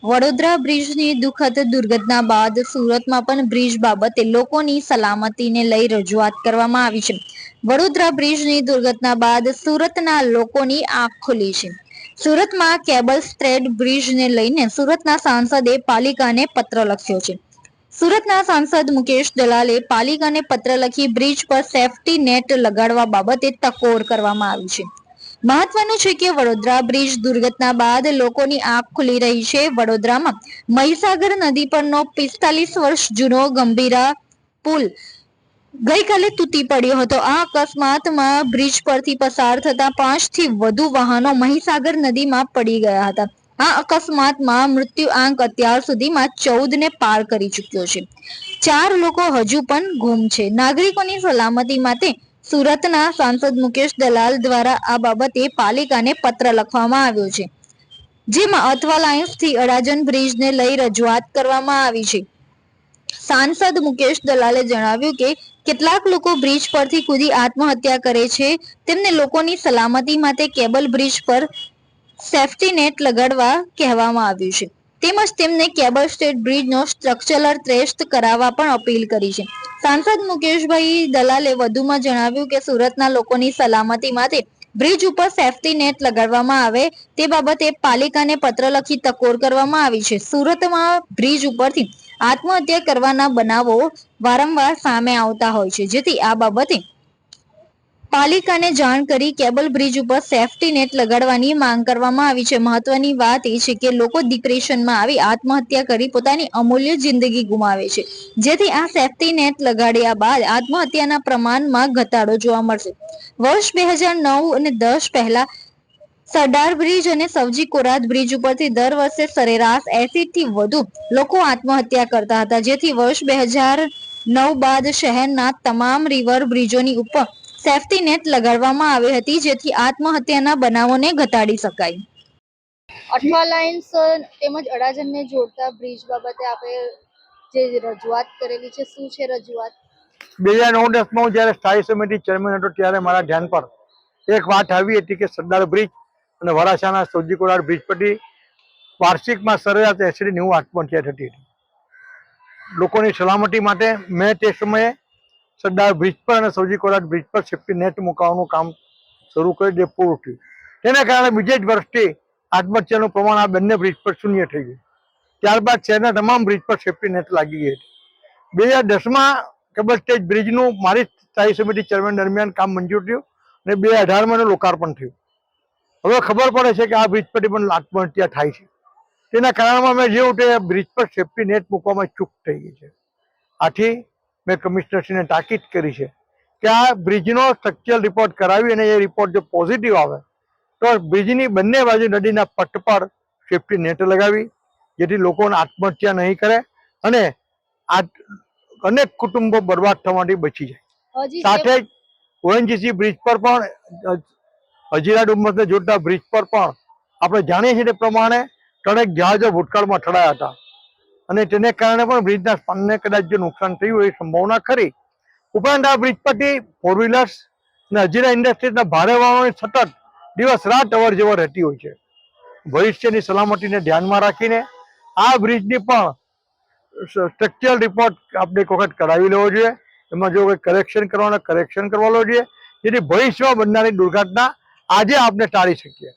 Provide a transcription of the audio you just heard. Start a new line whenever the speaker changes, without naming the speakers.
વડોદરા બ્રિજની દુઃખદ દુર્ઘટના બાદ સુરતમાં પણ બ્રિજ બાબતે લોકોની સલામતીને લઈ રજૂઆત કરવામાં આવી છે. વડોદરા બ્રિજની દુર્ઘટના બાદ સુરતના લોકોની આંખ ખુલી છે. સુરતમાં કેબલ સ્ટ્રેટ બ્રિજને લઈને સુરતના સાંસદે પાલિકાને પત્ર લખ્યો છે. સુરતના સાંસદ મુકેશ દલાલે પાલિકાને પત્ર લખી બ્રિજ પર સેફટી નેટ લગાડવા બાબતે ટકોર કરવામાં આવી છે. મહત્વનું છે કે વડોદરા બ્રિજ દુર્ઘટના બાદ લોકોની આંખ ખુલી રહી છે. વડોદરામાં મહીસાગર નદી પરનો 45 વર્ષ જૂનો ગંભીરા પુલ ગઈકાલે તૂટી પડ્યો હતો. આ અકસ્માતમાં બ્રિજ પરથી પસાર થતા 5 થી વધુ વાહનો મહીસાગર નદીમાં પડી ગયા હતા. આ અકસ્માતમાં મૃત્યુ આંક અત્યાર સુધીમાં 14 ને પાર કરી ચૂક્યો છે. 4 લોકો હજુ પણ ગુમ છે. નાગરિકોની સલામતી માટે સુરતના સાંસદ મુકેશ દલાલ દ્વારા આ બાબતે પાલિકાને પત્ર લખવામાં આવ્યો છે, જેમાં અથવા લાઇન્સથી અડાજણ બ્રિજને લઈ રજૂઆત કરવામાં આવી છે. સાંસદ મુકેશ દલાલે જણાવ્યું કે કેટલાક લોકો બ્રિજ પરથી કૂદી આત્મહત્યા કરે છે. તેમને લોકોની સલામતી માટે કેબલ બ્રિજ પર સેફટી નેટ લગાડવા કહેવામાં આવ્યું છે. તેમજ તેમને કેબલ સ્ટેટ બ્રિજનો સ્ટ્રક્ચરલ ટેસ્ટ કરાવવા પણ અપીલ કરી છે. સાંસદ મુકેશભાઈ દલાલે વધુમાં જણાવ્યું કે સુરતના લોકોની સલામતી માટે બ્રિજ ઉપર સેફટી નેટ લગાડવામાં આવે તે બાબતે પાલિકાને પત્ર લખી ટકોર કરવામાં આવી છે. સુરતમાં બ્રિજ ઉપરથી આત્મહત્યા કરવાના બનાવો વારંવાર સામે આવતા હોય છે, જેથી આ બાબતે પાલિકાને જાણ કરી કેબલ બ્રિજ ઉપર સેફટી નેટ લગાડવાની માંગ કરવામાં આવી છે. મહત્વની વાત એ છે કે લોકો ડિપ્રેશનમાં આવી આત્મહત્યા કરી પોતાની અમૂલ્ય જિંદગી ગુમાવે છે, જેથી આ સેફટી નેટ લગાડ્યા બાદ આત્મહત્યાના પ્રમાણમાં ઘટાડો જોવા મળશે. વર્ષ 2009 અને 10 પહેલા સરદાર બ્રિજ અને સવજી કોરાટ બ્રિજ ઉપરથી દર વર્ષે સરેરાશ 80 થી વધુ લોકો આત્મહત્યા કરતા હતા, જેથી વર્ષ 2009 બાદ શહેરના તમામ રિવર બ્રિજોની ઉપર સેફટી નેટ લગાડવામાં આવી હતી, જેથી આત્મહત્યાના બનાવોને ઘટાડી શકાય.
અઠવા લાઇન્સ તેમજ અડાજણને જોડતા બ્રિજ બાબતે આપણે જે રજૂઆત કરેલી છે, શું છે રજૂઆત?
2009-10માં હું જ્યારે સ્થાયી સમિતિ ચેરમેન હતો ત્યારે મારા ધ્યાન પર એક વાત આવી હતી કે સરદાર બ્રિજ અને વરાછાના સવજી કોરાટ બ્રિજ પરથી વાર્ષિકમાં સરેરાશ 80 થી 90 આત્મહત્યા થતી હતી. લોકોની સલામતી માટે મેં તે સમયે સરદાર બ્રિજ પર અને સવજી કોરાટ બ્રિજ પર સેફ્ટી નેટ મુકાવવાનું કામ શરૂ કરી જે પૂરું થયું. તેના કારણે બીજે જ વર્ષથી આત્મહત્યાનું પ્રમાણ આ બંને બ્રિજ પર શૂન્ય થઈ ગયું. ત્યારબાદ શહેરના તમામ બ્રિજ પર સેફ્ટી નેટ લાગી ગઈ હતી. 2010માં કેબલ સ્ટેજ બ્રિજનું મારી સ્થાયી સમિતિ ચેરમેન દરમિયાન કામ મંજૂર થયું અને 2018માં એનું લોકાર્પણ થયું. હવે ખબર પડે છે કે આ બ્રિજ પરથી પણ આત્મહત્યા થાય છે. તેના કારણમાં મેં જેવું તે બ્રિજ પર સેફ્ટી નેટ મૂકવામાં ચૂક થઈ ગઈ છે. આથી મેં કમિશનરશ્રીને તાકીદ કરી છે કે આ બ્રિજનો સ્ટ્રક્ચરલ રિપોર્ટ કરાવી અને એ રિપોર્ટ જો પોઝિટિવ આવે તો બ્રિજની બંને બાજુ નદીના પટ પર સેફ્ટી નેટ લગાવી જેથી લોકોને આત્મહત્યા નહીં કરે અને આ અનેક કુટુંબો બરબાદ થવાથી બચી જાય. સાથે જ ઓએનજીસી બ્રિજ પર પણ હજીરા ડુમ્મસને જોડતા બ્રિજ પર પણ આપણે જાણીએ છીએ તે પ્રમાણે ત્રણેક જહાજો ભૂતકાળમાં અથડાયા હતા અને તેને કારણે પણ બ્રિજના સ્પાનને કદાચ જો નુકસાન થયું હોય એ સંભાવના ખરી. ઉપરાંત આ બ્રિજ પરથી 4 વ્હીલર્સ અને હજીરા ઇન્ડસ્ટ્રીઝના ભારે વાહનોની સતત દિવસ રાત અવર જવર રહેતી હોય છે. ભવિષ્યની સલામતીને ધ્યાનમાં રાખીને આ બ્રિજની પણ સ્ટ્રક્ચરલ રિપોર્ટ આપણે એક વખત કરાવી લેવો જોઈએ. એમાં જો કોઈ કરેક્શન કરવાના કરેક્શન કરવા જોઈએ, જેથી ભવિષ્યમાં બનનારી દુર્ઘટના આજે આપણે ટાળી શકીએ.